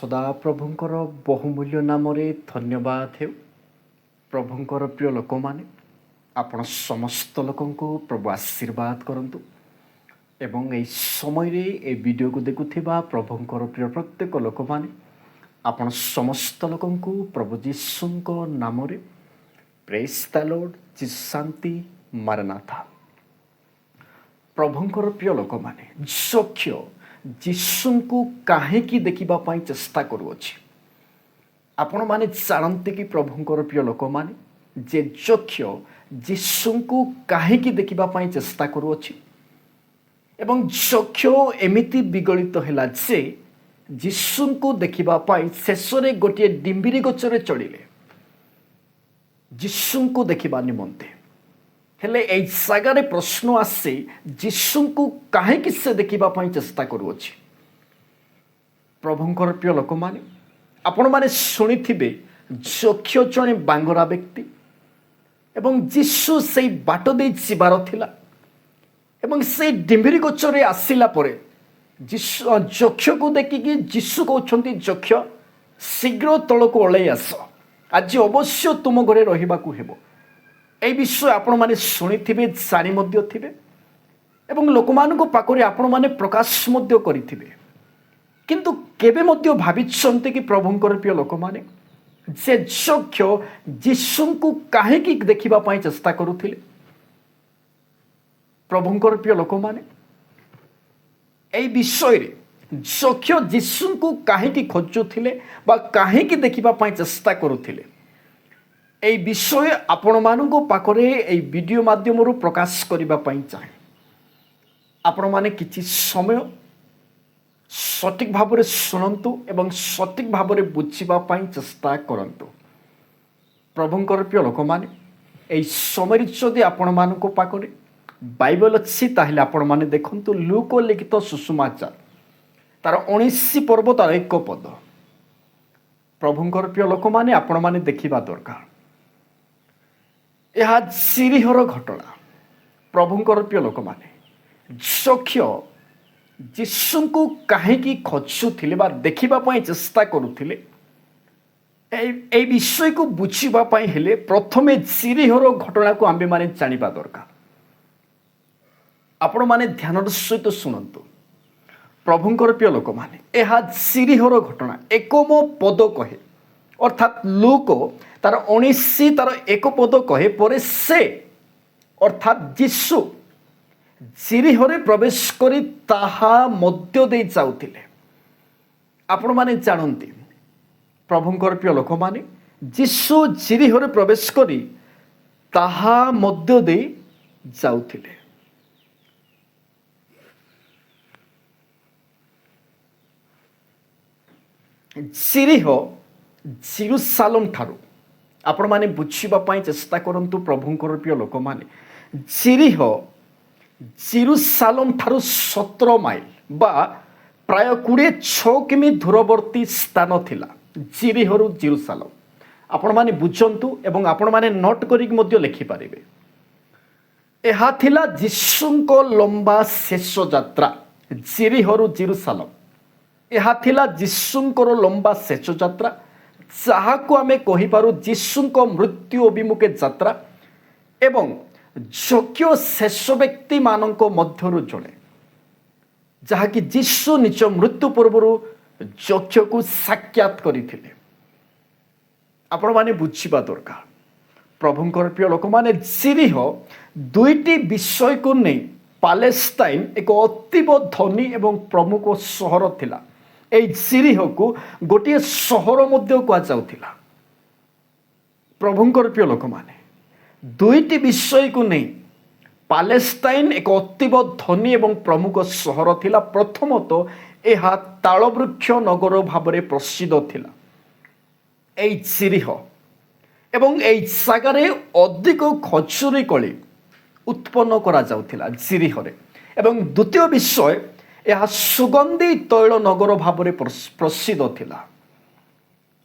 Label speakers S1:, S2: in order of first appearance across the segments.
S1: ସଦାପ୍ରଭୁଙ୍କର ବହୁମୂଲ୍ୟ ନାମରେ ଧନ୍ୟବାଦ ହେଉ। ପ୍ରଭୁଙ୍କର ପ୍ରିୟ ଲୋକମାନେ, ଆପଣ ସମସ୍ତ ଲୋକଙ୍କୁ ପ୍ରଭୁ ଆଶୀର୍ବାଦ କରନ୍ତୁ ଏବଂ ଏହି ସମୟରେ ଏହି ଭିଡ଼ିଓକୁ ଦେଖୁଥିବା ପ୍ରଭୁଙ୍କର ପ୍ରିୟ ପ୍ରତ୍ୟେକ ଲୋକମାନେ, ଆପଣ ସମସ୍ତ ଲୋକଙ୍କୁ ପ୍ରଭୁ ଯୀଶୁଙ୍କ ନାମରେ ପ୍ରେଜ୍ ଦ ଲର୍ଡ, ଯୀଶୁ ଶାନ୍ତି, ମାରନାଥା। ପ୍ରଭୁଙ୍କର ପ୍ରିୟ ଲୋକମାନେ, ଯକ୍ଷ ଯୀଶୁଙ୍କୁ କାହିଁକି ଦେଖିବା ପାଇଁ ଚେଷ୍ଟା କରୁଅଛି? ଆପଣମାନେ ଜାଣନ୍ତି କି ପ୍ରଭୁଙ୍କର ପ୍ରିୟ ଲୋକମାନେ, ଯେ ଯକ୍ଷ ଯୀଶୁଙ୍କୁ କାହିଁକି ଦେଖିବା ପାଇଁ ଚେଷ୍ଟା କରୁଅଛି ଏବଂ ଯକ୍ଷ ଏମିତି ବିଗଳିତ ହେଲା ଯେ ଯୀଶୁଙ୍କୁ ଦେଖିବା ପାଇଁ ଶେଷରେ ଗୋଟିଏ ଡିମ୍ବିରି ଗଛରେ ଚଢ଼ିଲେ ଯୀଶୁଙ୍କୁ ଦେଖିବା ନିମନ୍ତେ। ହେଲେ ଏହି ଜାଗାରେ ପ୍ରଶ୍ନ ଆସେ, ଯୀଶୁଙ୍କୁ କାହିଁକି ସେ ଦେଖିବା ପାଇଁ ଚେଷ୍ଟା କରୁଅଛି? ପ୍ରଭୁଙ୍କର ପ୍ରିୟ ଲୋକମାନେ, ଆପଣମାନେ ଶୁଣିଥିବେ ଯକ୍ଷ ଜଣେ ବାଙ୍ଗରା ବ୍ୟକ୍ତି ଏବଂ ଯୀଶୁ ସେଇ ବାଟ ଦେଇ ଯିବାର ଥିଲା ଏବଂ ସେଇ ଡିମ୍ବିରି ଗଛରେ ଆସିଲା ପରେ ଯକ୍ଷକୁ ଦେଖିକି ଯୀଶୁ କହୁଛନ୍ତି, ଯକ୍ଷ ଶୀଘ୍ର ତଳକୁ ଓହ୍ଲାଇ ଆସ, ଆଜି ଅବଶ୍ୟ ତୁମ ଘରେ ରହିବାକୁ ହେବ। এই ବିଷୟ ଆପଣମାନେ ଶୁଣିଥିବେ, ଜାଣି ମଧ୍ୟ ଥିବେ ଏବଂ ଲୋକମାନଙ୍କ ପାଖରେ ଆପଣମାନେ ପ୍ରକାଶ ମଧ୍ୟ କରିଥିବେ। କିନ୍ତୁ କେବେ ମଧ୍ୟ ଭାବିଛନ୍ତି କି ପ୍ରଭୁଙ୍କର ପ୍ରିୟ ଲୋକମାନେ, ଯେ ଯକ୍ଷ ଯୀଶୁଙ୍କୁ କାହିଁକି ଦେଖିବା ପାଇଁ ଚେଷ୍ଟା କରୁଥିଲେ? ପ୍ରଭୁଙ୍କର ପ୍ରିୟ ଲୋକମାନେ, এই ବିଷୟରେ ଯକ୍ଷ ଯୀଶୁଙ୍କୁ କାହିଁକି ଖୋଜୁଥିଲେ ବା କାହିଁକି ଦେଖିବା ପାଇଁ ଚେଷ୍ଟା କରୁଥିଲେ, এই ବିଷୟ ଆପଣମାନଙ୍କ ପାଖରେ এই ଭିଡ଼ିଓ ମାଧ୍ୟମରୁ ପ୍ରକାଶ କରିବା ପାଇଁ ଚାହେଁ। ଆପଣମାନେ କିଛି ସମୟ ସଠିକ୍ ଭାବରେ ଶୁଣନ୍ତୁ ଏବଂ ସଠିକ୍ ଭାବରେ ବୁଝିବା ପାଇଁ ଚେଷ୍ଟା କରନ୍ତୁ। ପ୍ରଭୁଙ୍କର ପ୍ରିୟ ଲୋକମାନେ, এই ସମୟରେ ଯଦି ଆପଣମାନଙ୍କ ପାଖରେ ବାଇବଲ ଅଛି ତାହେଲେ ଆପଣମାନେ ଦେଖନ୍ତୁ ଲୁକ ଲିଖିତ ସୁସମାଚାର ତାର 19 ପର୍ବ ତାର 1 ପଦ। ପ୍ରଭୁଙ୍କର ପ୍ରିୟ ଲୋକମାନେ, ଆପଣମାନେ ଦେଖିବା ଦରକାର। ଏହା ଚିରିହର ଘଟଣା। ପ୍ରଭୁଙ୍କର ପ୍ରିୟ ଲୋକମାନେ, ଯକ୍ଷ ଯୀଶୁଙ୍କୁ କାହିଁକି ଖୋଜୁଥିଲେ ବା ଦେଖିବା ପାଇଁ ଚେଷ୍ଟା କରୁଥିଲେ, এই ବିଷୟକୁ ବୁଝିବା ପାଇଁ ହେଲେ ପ୍ରଥମେ ଚିରିହର ଘଟଣାକୁ ଆମ୍ଭେମାନେ ଜାଣିବା ଦରକାର। ଆପଣମାନେ ଧ୍ୟାନର ସହିତ ଶୁଣନ୍ତୁ। ପ୍ରଭୁଙ୍କର ପ୍ରିୟ ଲୋକମାନେ, ଏହା ଚିରିହର ଘଟଣା 1 ପଦ କହେ, ଅର୍ଥାତ୍ ଲୁକ ତାର 19 ତାର 1 ପଦ କହେ, ପରେ ସେ ଅର୍ଥାତ୍ ଯୀଶୁ ଚିରିହରେ ପ୍ରବେଶ କରି ତାହା ମଧ୍ୟ ଦେଇ ଯାଉଥିଲେ। ଆପଣମାନେ ଜାଣନ୍ତି ପ୍ରଭୁଙ୍କର ପ୍ରିୟ ଲୋକମାନେ, ଯୀଶୁ ଚିରିହରେ ପ୍ରବେଶ କରି ତାହା ମଧ୍ୟ ଦେଇ ଯାଉଥିଲେ। ଚିରିହ ଜେରୁସାଲେମ ଠାରୁ, ଆପଣମାନେ ବୁଝିବା ପାଇଁ ଚେଷ୍ଟା କରନ୍ତୁ ପ୍ରଭୁଙ୍କର ପ୍ରିୟ ଲୋକମାନେ, ଚିରିହ ଜେରୁସାଲେମ ଠାରୁ 17 ମାଇଲ ବା ପ୍ରାୟ 26 କିମି ଦୂରବର୍ତ୍ତୀ ସ୍ଥାନ ଥିଲା ଚିରିହରୁ ଜେରୁସାଲେମ। ଆପଣମାନେ ବୁଝନ୍ତୁ ଏବଂ ଆପଣମାନେ ନୋଟ୍ କରିକି ମଧ୍ୟ ଲେଖିପାରିବେ। ଏହା ଥିଲା ଯୀଶୁଙ୍କ ଲମ୍ବା ଶେଷ ଯାତ୍ରା ଚିରିହରୁ ଜେରୁସାଲେମ। ଏହା ଥିଲା ଯୀଶୁଙ୍କର ଲମ୍ବା ଶେଷ ଯାତ୍ରା, ଯାହାକୁ ଆମେ କହିପାରୁ ଯୀଶୁଙ୍କ ମୃତ୍ୟୁ ଅଭିମୁଖେ ଯାତ୍ରା ଏବଂ ଯକ୍ଷ ଶେଷ ବ୍ୟକ୍ତିମାନଙ୍କ ମଧ୍ୟରୁ ଜଣେ, ଯାହାକି ଯୀଶୁ ନିଜ ମୃତ୍ୟୁ ପୂର୍ବରୁ ଯକ୍ଷକୁ ସାକ୍ଷାତ କରିଥିଲେ। ଆପଣମାନେ ବୁଝିବା ଦରକାର। ପ୍ରଭୁଙ୍କର ପ୍ରିୟ ଲୋକମାନେ, ଚିରିହ ଦୁଇଟି ବିଷୟକୁ ନେଇ ପାଲେଷ୍ଟାଇନ ଏକ ଅତୀବ ଧନୀ ଏବଂ ପ୍ରମୁଖ ସହର ଥିଲା। এই ଚିରିହକୁ ଗୋଟିଏ ସହର ମଧ୍ୟ କୁହାଯାଉଥିଲା। ପ୍ରଭୁଙ୍କର ପ୍ରିୟ ଲୋକମାନେ, ଦୁଇଟି ବିଷୟକୁ ନେଇ ପାଲେଷ୍ଟାଇନ ଏକ ଅତୀବ ଧନୀ ଏବଂ ପ୍ରମୁଖ ସହର ଥିଲା। ପ୍ରଥମତଃ ଏହା ତାଳବୃକ୍ଷ ନଗର ଭାବରେ ପ୍ରସିଦ୍ଧ ଥିଲା এই ଚିରିହ, ଏବଂ এই ଜାଗାରେ ଅଧିକ ଖଜୁରୀ କୋଳି ଉତ୍ପନ୍ନ କରାଯାଉଥିଲା ଚିରିହରେ। ଏବଂ ଦ୍ୱିତୀୟ ବିଷୟ, ଏହା ସୁଗନ୍ଧି ତୈଳ ନଗର ଭାବରେ ପ୍ରସିଦ୍ଧ ଥିଲା।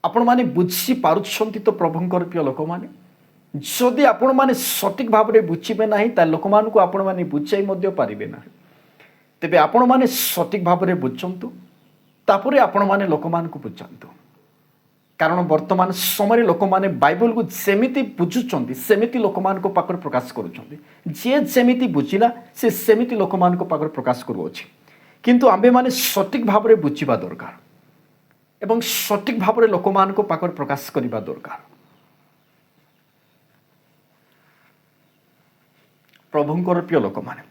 S1: ଆପଣମାନେ ବୁଝିପାରୁଛନ୍ତି ତ ପ୍ରଭୁଙ୍କର ପ୍ରିୟ ଲୋକମାନେ? ଯଦି ଆପଣମାନେ ସଠିକ୍ ଭାବରେ ବୁଝିବେ ନାହିଁ ତାହେଲେ ଲୋକମାନଙ୍କୁ ଆପଣମାନେ ବୁଝାଇ ମଧ୍ୟ ପାରିବେ ନାହିଁ। ତେବେ ଆପଣମାନେ ସଠିକ୍ ଭାବରେ ବୁଝନ୍ତୁ तापर आपण मैंने लोक मान बुझातु कारण वर्तमान समय लोक मैंने बाइबल को सेमिति बुझुंट सेमिति लोक मान पाखर प्रकाश करुँचे बुझिला से सेमिति लोक मान पाखर प्रकाश करुँच किंतु आम्भे माने सठिक भाव में बुझा दरकार एवं सठिक भाव में लोक मान पाखर प्रकाश करने दरकार। प्रभुंकर प्रिय लोक मैंने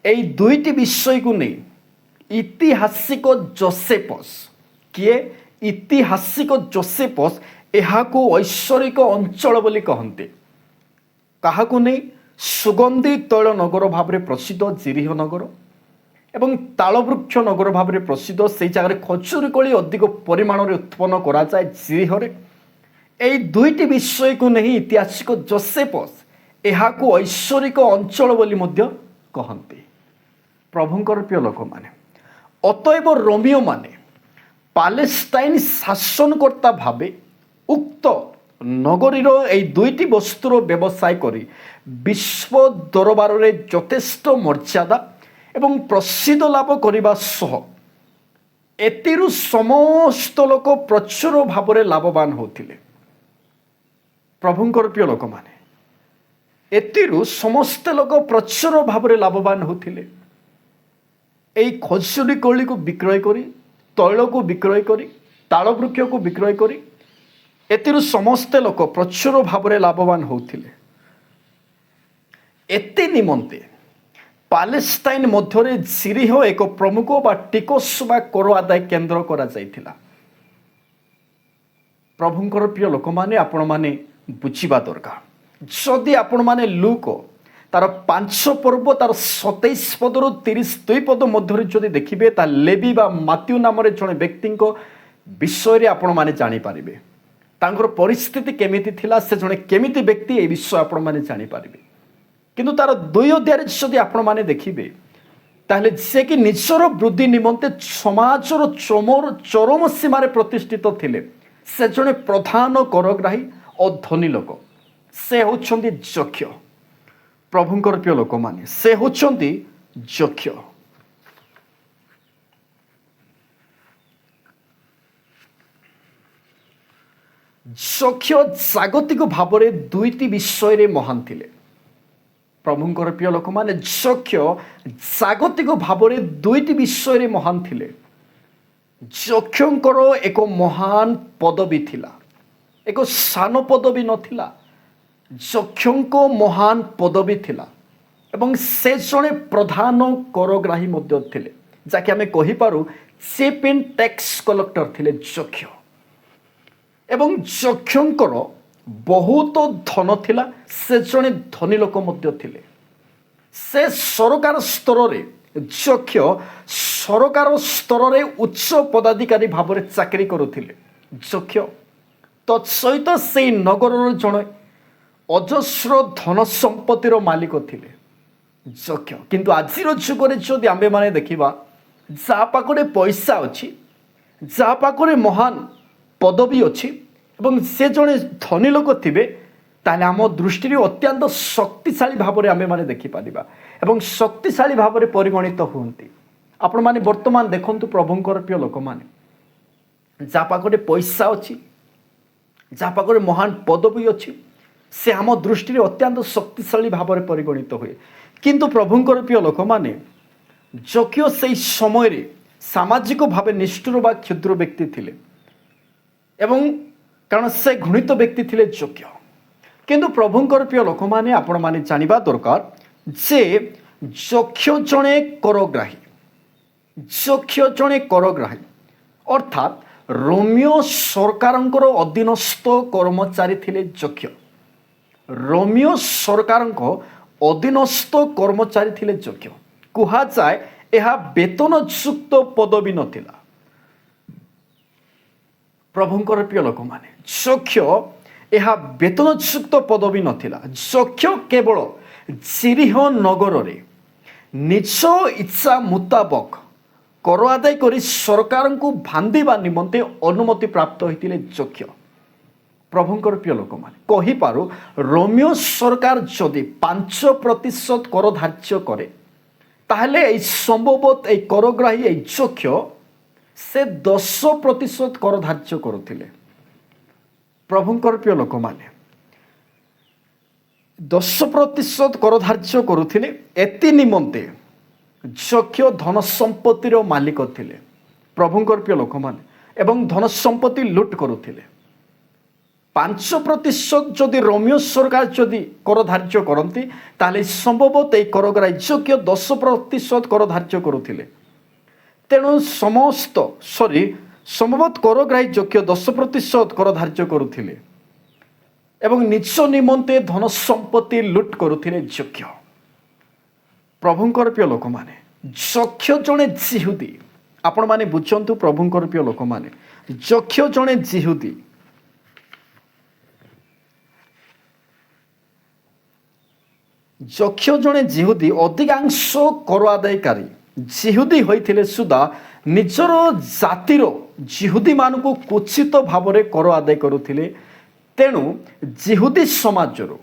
S1: यही दुईटी विषय को नहीं ऐतिहासिक जोसेफस किए ऐतिहासिक जोसेफस यहाँ ऐश्वरिक अंचल बोली कहते क्या नहीं सुगंधी तैल नगर भाव में प्रसिद्ध जिरीह नगर एवं तालवृक्ष नगर भाव में प्रसिद्ध से जगह खजुरी कोली अधिक परिमाण में उत्पन्न करा जाए जिरीह यही दुईटी विषय को नहीं ऐतिहासिक जोसेफस यहाँ ऐश्वरिक अंचल बोली कहते। प्रभुंकर प्रिय लोक मैंने अतएव रोमियो माने पालेस्टाइन शासनकर्ता भावे उक्त नगरीर यही दुईटी वस्तुर व्यवसाय करी विश्व दरबार में यथेष्ट मर्यादा एवं प्रसिद्ध लाभ करने सह एतिरु समस्त लोक प्रचुर भाव में लाभवान होते। प्रभुंकर प्रिय लोक मैंने एतिरु समस्त लोक प्रचुर भाव में लाभवान होते यही खजुरी कोली को विक्रय करी तैल को विक्रय करी तालवृक्ष को विक्रय करी एतिरु समस्त लोक प्रचुर भाव में लाभवान होते एते निमंते पालेस्टाइन मध्य जिरीह एक प्रमुख बा टिकस बा कर आदाय केन्द्र करा जाइथिला। प्रभुंकर प्रिय लोक माने आपण माने बुझिबा दरकार जदि आपण माने लूक तार 5 पर्व तार 27 पदर 32 पद मध्य जदि देखिए ता लेवी बा मात्यु नाम जड़े व्यक्ति विषय आपण माने जानी पारिबे तांकर परिस्थिति केमिति थिला से जड़े केमिति व्यक्ति ए विषय आपण माने जानी पारिबे किंतु तार 2 अध्याय जदि आपण माने देखिबे ताहले से कि निजर वृद्धि निमंते समाजर चरम सीमार प्रतिष्ठित थिले से जड़े प्रधान करग्राही और धनी लोक से होछंती जक्ष। प्रभुंकर प्रिय लोक माने से होछंती जक्ष। जक्ष जागतिक भाव में दुईटी विषय रे महान थिले। प्रभुंकर प्रिय लोक माने जक्ष जागतिक भाव में दुईटी विषय रे महान थिले। जक्षंकर एक महान पदवी थिला एक सान पदवी नथिला जक्षंको महान पदवी थिला एवं से जड़े प्रधान करग्राही मध्य थिले जाके आमे कहि पारू चीफ इन टैक्स कलेक्टर थिले जक्ष एवं जक्षंकर बहुत धन थिला से जड़े धनी लोक मध्य थिले से सरकार स्तर रे जक्ष सरकार स्तर रे उच्च पदाधिकारी भाव में चाकरी करुथिले जक्ष तत्सहित से नगर जड़े अजस्र धन संपत्तिर मालिक थिले जक्ष किंतु आजिर जुगरे जदि आम्भे माने देखिबा जा पाखरे पैसा अछि जा पाखरे महान पदवी अछि एवं से जड़े धनी लोक थिबे ताले आम दृष्टि अत्यंत शक्तिशाली भाव में आम्भे माने देखि पारिबा एवं शक्तिशाली भाव में परिगणित हुंती। आपण माने वर्तमान देखंतु प्रभुंकर प्रिय लोक माने जा पाखरे पैसा अछि जा पाखरे महान पदवी अछि से आम दृष्टि अत्यंत शक्तिशाली भाव में परिगणित हुए किंतु प्रभुंकर प्रिय लोक माने जक्ष से समय रे सामाजिक भाव निष्ठुर बा क्षुद्र व्यक्ति थिले एवं कारण से घृणित व्यक्ति थिले जक्ष किंतु प्रभुंकर प्रिय लोक माने आपण माने जानिबा दरकार जे जक्ष जणे करग्राही अर्थात रोमियो सरकारंकर अधीनस्थ कर्मचारी थिले जक्ष रोमियो सरकार अधीनस्थ कर्मचारी थिले जक्ष कुहा जाए यह वेतनयुक्त पदवी नथिला। प्रभुंकर प्रिय लोक माने जक्ष यह वेतनयुक्त पदवी नथिला जक्ष केवल जिरीह नगर रे निज इच्छा मुताबक कर आदाय करी सरकार को भांदिबा निमंते अनुमति प्राप्त होइतिले जक्ष। प्रभुंकर प्रिय लोक माने कहि पारो रोमियो सरकार जदि 5% कर धार्य करे ताहले संभवत करग्राही जक्ष ସେ 10% କର ଧାର୍ଯ୍ୟ କରୁଥିଲେ। ପ୍ରଭୁଙ୍କର ପ୍ରିୟ ଲୋକମାନେ 10% କର ଧାର୍ଯ୍ୟ କରୁଥିଲେ। ଏଥି ନିମନ୍ତେ ଯକ୍ଷ ଧନ ସମ୍ପତ୍ତିର ମାଲିକ ଥିଲେ ପ୍ରଭୁଙ୍କର ପ୍ରିୟ ଲୋକମାନେ, ଏବଂ ଧନ ସମ୍ପତ୍ତି ଲୁଟ କରୁଥିଲେ। 5% ଯଦି ରୋମିଓ ସରକାର ଯଦି କର ଧାର୍ଯ୍ୟ କରନ୍ତି ତାହେଲେ ସମ୍ଭବତଃ ଏହି କରଗ୍ରାହୀ ଯକ୍ଷ 10% କର ଧାର୍ଯ୍ୟ କରୁଥିଲେ। ତେଣୁ ସମ୍ଭବତଃ କରଗ୍ରାହୀ ଯକ୍ଷ 10% କର ଧାର୍ଯ୍ୟ କରୁଥିଲେ ଏବଂ ନିଜ ନିମନ୍ତେ ଧନ ସମ୍ପତ୍ତି ଲୁଟ କରୁଥିଲେ ଯକ୍ଷ। ପ୍ରଭୁଙ୍କର ପ୍ରିୟ ଲୋକମାନେ ଯକ୍ଷ ଜଣେ ଜିହୁଦୀ। ଆପଣମାନେ ବୁଝନ୍ତୁ ପ୍ରଭୁଙ୍କର ପ୍ରିୟ ଲୋକମାନେ, ଯକ୍ଷ ଜଣେ ଜିହୁଦୀ। ଯକ୍ଷ ଜଣେ ଜିହୁଦୀ ଅଧିକାଂଶ କର ଆଦାୟକାରୀ ଜିହୁଦୀ ହୋଇଥିଲେ ସୁଦ୍ଧା ନିଜର ଜାତିର ଜିହୁଦୀମାନଙ୍କୁ କୁଚିତ ଭାବରେ କର ଆଦାୟ କରୁଥିଲେ। ତେଣୁ ଜିହୁଦୀ ସମାଜରୁ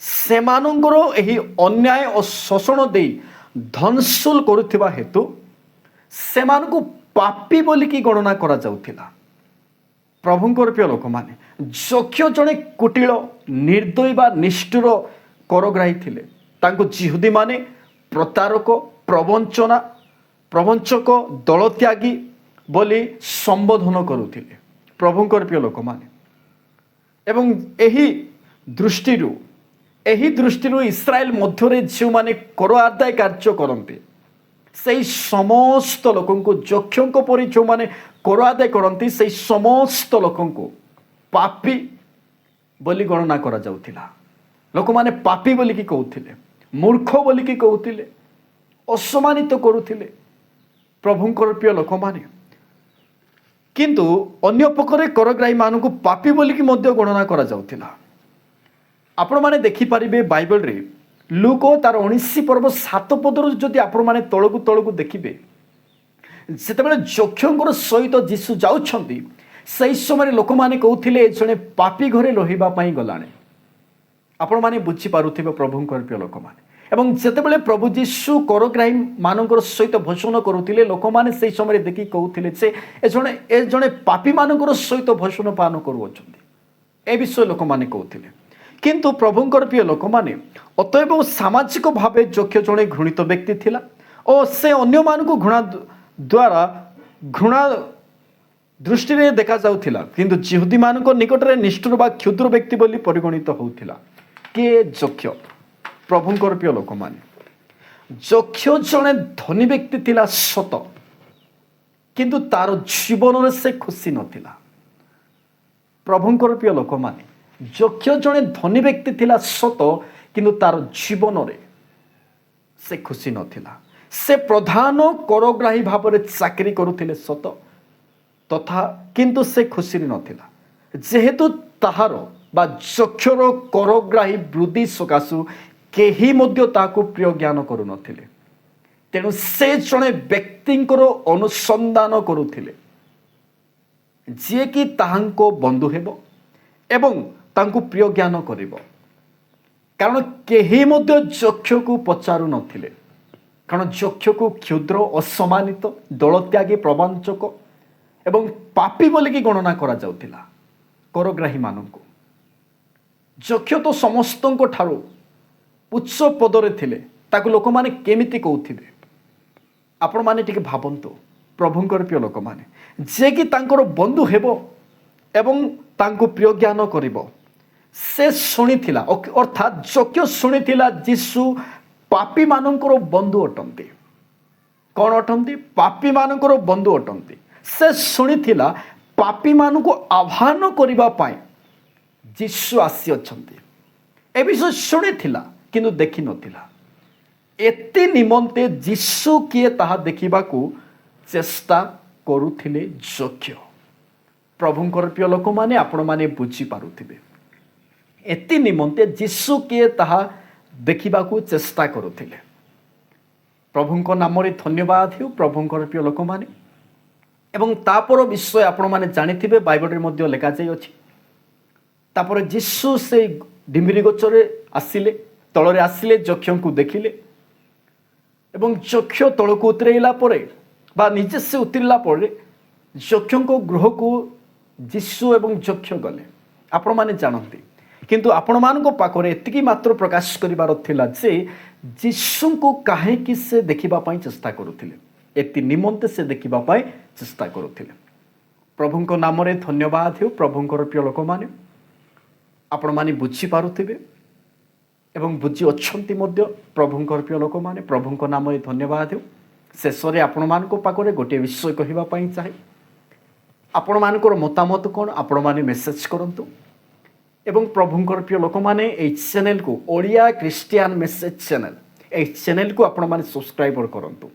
S1: ସେମାନଙ୍କର ଏହି ଅନ୍ୟାୟ ଓ ଶୋଷଣ ଦେଇ ଧନସୁଲ କରୁଥିବା ହେତୁ ସେମାନଙ୍କୁ ପାପୀ ବୋଲିକି ଗଣନା କରାଯାଉଥିଲା। ପ୍ରଭୁଙ୍କର ପ୍ରିୟ ଲୋକମାନେ ଯକ୍ଷ ଜଣେ କୁଟିଳ, ନିର୍ଦ୍ଦୟୀ ବା ନିଷ୍ଠୁର କରଗ୍ରାହୀ ଥିଲେ। ତାଙ୍କୁ ଜିହୁଦୀମାନେ ପ୍ରତାରକ, ପ୍ରବଞ୍ଚକ, ଦଳତ୍ୟାଗୀ ବୋଲି ସମ୍ବୋଧନ କରୁଥିଲେ। ପ୍ରଭୁଙ୍କର ପ୍ରିୟ ଲୋକମାନେ ଏବଂ ଏହି ଦୃଷ୍ଟିରୁ ଇସ୍ରାଏଲ ମଧ୍ୟରେ ଯେଉଁମାନେ କର ଆଦାୟ କାର୍ଯ୍ୟ କରନ୍ତି ସେହି ସମସ୍ତ ଲୋକଙ୍କୁ, ଯକ୍ଷଙ୍କ ପରି ଯେଉଁମାନେ କର ଆଦାୟ କରନ୍ତି ସେହି ସମସ୍ତ ଲୋକଙ୍କୁ ପାପୀ ବୋଲି ଗଣନା କରାଯାଉଥିଲା। ଲୋକମାନେ ପାପୀ ବୋଲିକି କହୁଥିଲେ, ମୂର୍ଖ ବୋଲିକି କହୁଥିଲେ, ଅସମ୍ମାନିତ କରୁଥିଲେ ପ୍ରଭୁଙ୍କର ପ୍ରିୟ ଲୋକମାନେ। କିନ୍ତୁ ଅନ୍ୟ ପକ୍ଷରେ କରଗ୍ରାହୀମାନଙ୍କୁ ପାପୀ ବୋଲିକି ମଧ୍ୟ ଗଣନା କରାଯାଉଥିଲା। ଆପଣମାନେ ଦେଖିପାରିବେ ବାଇବଲରେ ଲୁକ ତାର 19 ପର୍ବ 7 ପଦରୁ ଯଦି ଆପଣମାନେ ତଳକୁ ଦେଖିବେ, ଯେତେବେଳେ ଯକ୍ଷଙ୍କର ସହିତ ଯୀଶୁ ଯାଉଛନ୍ତି ସେହି ସମୟରେ ଲୋକମାନେ କହୁଥିଲେ ଏ ଜଣେ ପାପୀ ଘରେ ରହିବା ପାଇଁ ଗଲାଣି। ଆପଣମାନେ ବୁଝିପାରୁଥିବେ ପ୍ରଭୁଙ୍କର ପ୍ରିୟ ଲୋକମାନେ। ଏବଂ ଯେତେବେଳେ ପ୍ରଭୁ ଯୀଶୁ କରଗ୍ରାହୀ ମାନଙ୍କର ସହିତ ଭୋଜନ କରୁଥିଲେ ଲୋକମାନେ ସେହି ସମୟରେ ଦେଖି କହୁଥିଲେ ଯେ ଏ ଜଣେ ପାପୀ ମାନଙ୍କର ସହିତ ଭୋଜନ ପାନ କରୁଅଛନ୍ତି। ଏ ବିଷୟ ଲୋକମାନେ କହୁଥିଲେ। କିନ୍ତୁ ପ୍ରଭୁଙ୍କର ପ୍ରିୟ ଲୋକମାନେ ଅତଏବ ସାମାଜିକ ଭାବେ ଯକ୍ଷ ଜଣେ ଘୃଣିତ ବ୍ୟକ୍ତି ଥିଲା ଓ ସେ ଅନ୍ୟମାନଙ୍କୁ ଘୃଣା ଦୃଷ୍ଟିରେ ଦେଖାଯାଉଥିଲା, କିନ୍ତୁ ଜିହୁଦୀମାନଙ୍କ ନିକଟରେ ନିଷ୍ଠୁର ବା କ୍ଷୁଦ୍ର ବ୍ୟକ୍ତି ବୋଲି ପରିଗଣିତ ହେଉଥିଲା। କିଏ ଯକ୍ଷ? ପ୍ରଭୁଙ୍କର ପ୍ରିୟ ଲୋକମାନେ ଯକ୍ଷ ଜଣେ ଧନୀ ବ୍ୟକ୍ତି ଥିଲା ସତ, କିନ୍ତୁ ତାର ଜୀବନରେ ସେ ଖୁସି ନଥିଲା। ପ୍ରଭୁଙ୍କର ପ୍ରିୟ ଲୋକମାନେ ଯକ୍ଷ ଜଣେ ଧନୀ ବ୍ୟକ୍ତି ଥିଲା ସତ, କିନ୍ତୁ ତାର ଜୀବନରେ ସେ ଖୁସି ନଥିଲା। ସେ ପ୍ରଧାନ କରଗ୍ରାହୀ ଭାବରେ ଚାକିରି କରୁଥିଲେ ସତ, କିନ୍ତୁ ସେ ଖୁସିରେ ନଥିଲା। ଯେହେତୁ ତାହାର ବା ଯକ୍ଷର କରଗ୍ରାହୀ ବୃଦ୍ଧି ସକାଶୁ କେହି ମଧ୍ୟ ତାହାକୁ ପ୍ରିୟ ଜ୍ଞାନ କରୁନଥିଲେ। ତେଣୁ ସେ ଜଣେ ବ୍ୟକ୍ତିଙ୍କର ଅନୁସନ୍ଧାନ କରୁଥିଲେ ଯିଏକି ତାହାଙ୍କ ବନ୍ଧୁ ହେବ ଏବଂ ତାଙ୍କୁ ପ୍ରିୟ ଜ୍ଞାନ କରିବ। କାରଣ କେହି ମଧ୍ୟ ଯକ୍ଷକୁ ପଚାରୁ ନଥିଲେ, କାରଣ ଯକ୍ଷକୁ କ୍ଷୁଦ୍ର, ଅସମ୍ମାନିତ, ଦଳତ୍ୟାଗୀ, ପ୍ରବଞ୍ଚକ ଏବଂ ପାପୀ ବୋଲିକି ଗଣନା କରାଯାଉଥିଲା କରଗ୍ରାହୀମାନଙ୍କୁ। ଯକ୍ଷ ତ ସମସ୍ତଙ୍କ ଠାରୁ ଉଚ୍ଚ ପଦରେ ଥିଲେ, ତାକୁ ଲୋକମାନେ କେମିତି କହୁଥିବେ ଆପଣମାନେ ଟିକେ ଭାବନ୍ତୁ। ପ୍ରଭୁଙ୍କର ପ୍ରିୟ ଲୋକମାନେ ଯିଏକି ତାଙ୍କର ବନ୍ଧୁ ହେବ ଏବଂ ତାଙ୍କୁ ପ୍ରିୟ ଜ୍ଞାନ କରିବ, ସେ ଶୁଣିଥିଲା, ଅର୍ଥାତ୍ ଯକ୍ଷ ଶୁଣିଥିଲା ଯୀଶୁ ପାପୀମାନଙ୍କର ବନ୍ଧୁ ଅଟନ୍ତି। କ'ଣ ଅଟନ୍ତି? ପାପୀମାନଙ୍କର ବନ୍ଧୁ ଅଟନ୍ତି। ସେ ଶୁଣିଥିଲା ପାପୀମାନଙ୍କୁ ଆହ୍ୱାନ କରିବା ପାଇଁ ଯୀଶୁ ଆସିଅଛନ୍ତି। ଏ ବିଷୟ ଶୁଣିଥିଲା କିନ୍ତୁ ଦେଖିନଥିଲା। ଏଥି ନିମନ୍ତେ ଯୀଶୁ କିଏ ତାହା ଦେଖିବାକୁ ଚେଷ୍ଟା କରୁଥିଲେ ଯକ୍ଷ। ପ୍ରଭୁଙ୍କର ପ୍ରିୟ ଲୋକମାନେ ଆପଣମାନେ ବୁଝିପାରୁଥିବେ। ଏଥି ନିମନ୍ତେ ଯୀଶୁ କିଏ ତାହା ଦେଖିବାକୁ ଚେଷ୍ଟା କରୁଥିଲେ। ପ୍ରଭୁଙ୍କ ନାମରେ ଧନ୍ୟବାଦ ହେଉ ପ୍ରଭୁଙ୍କର ପ୍ରିୟ ଲୋକମାନେ। ଏବଂ ତାପର ବିଷୟ ଆପଣମାନେ ଜାଣିଥିବେ, ବାଇବଲରେ ମଧ୍ୟ ଲେଖାଯାଇଅଛି। ତାପରେ ଯୀଶୁ ସେ ଡିମ୍ବିରି ଗଛରେ ଆସିଲେ, ତଳରେ ଆସିଲେ, ଯକ୍ଷଙ୍କୁ ଦେଖିଲେ ଏବଂ ଯକ୍ଷ ତଳକୁ ଉତରେଇଲା ପରେ ବା ନିଜେ ସେ ଉତରିଲା ପରେ ଯକ୍ଷଙ୍କ ଗୃହକୁ ଯୀଶୁ ଏବଂ ଯକ୍ଷ ଗଲେ ଆପଣମାନେ ଜାଣନ୍ତି, କିନ୍ତୁ ଆପଣମାନଙ୍କ ପାଖରେ ଏତିକି ମାତ୍ର ପ୍ରକାଶ କରିବାର ଥିଲା ଯେ ଯୀଶୁଙ୍କୁ କାହିଁକି ସେ ଦେଖିବା ପାଇଁ ଚେଷ୍ଟା କରୁଥିଲେ, ଏତି ନିମନ୍ତେ ସେ ଦେଖିବା ପାଇଁ ଚେଷ୍ଟା କରୁଥିଲେ। ପ୍ରଭୁଙ୍କ ନାମରେ ଧନ୍ୟବାଦ ହେଉ। ପ୍ରଭୁଙ୍କର ପ୍ରିୟ ଲୋକମାନେ, ଆପଣମାନେ ବୁଝିପାରୁଥିବେ ଏବଂ ବୁଝି ଅଛନ୍ତି ମଧ୍ୟ। ପ୍ରଭୁଙ୍କର ପ୍ରିୟ ଲୋକମାନେ, ପ୍ରଭୁଙ୍କ ନାମରେ ଧନ୍ୟବାଦ ହେଉ। ଶେଷରେ ଆପଣମାନଙ୍କ ପାଖରେ ଗୋଟିଏ ବିଷୟ କହିବା ପାଇଁ ଚାହେଁ। ଆପଣମାନଙ୍କର ମତାମତ କ'ଣ, ଆପଣମାନେ ମେସେଜ କରନ୍ତୁ। ଏବଂ ପ୍ରଭୁଙ୍କର ପ୍ରିୟ ଲୋକମାନେ, ଏହି ଚ୍ୟାନେଲକୁ ଓଡ଼ିଆ ଖ୍ରୀଷ୍ଟିଆନ ମେସେଜ ଚ୍ୟାନେଲ, ଏହି ଚ୍ୟାନେଲକୁ ଆପଣମାନେ ସବସ୍କ୍ରାଇବର କରନ୍ତୁ।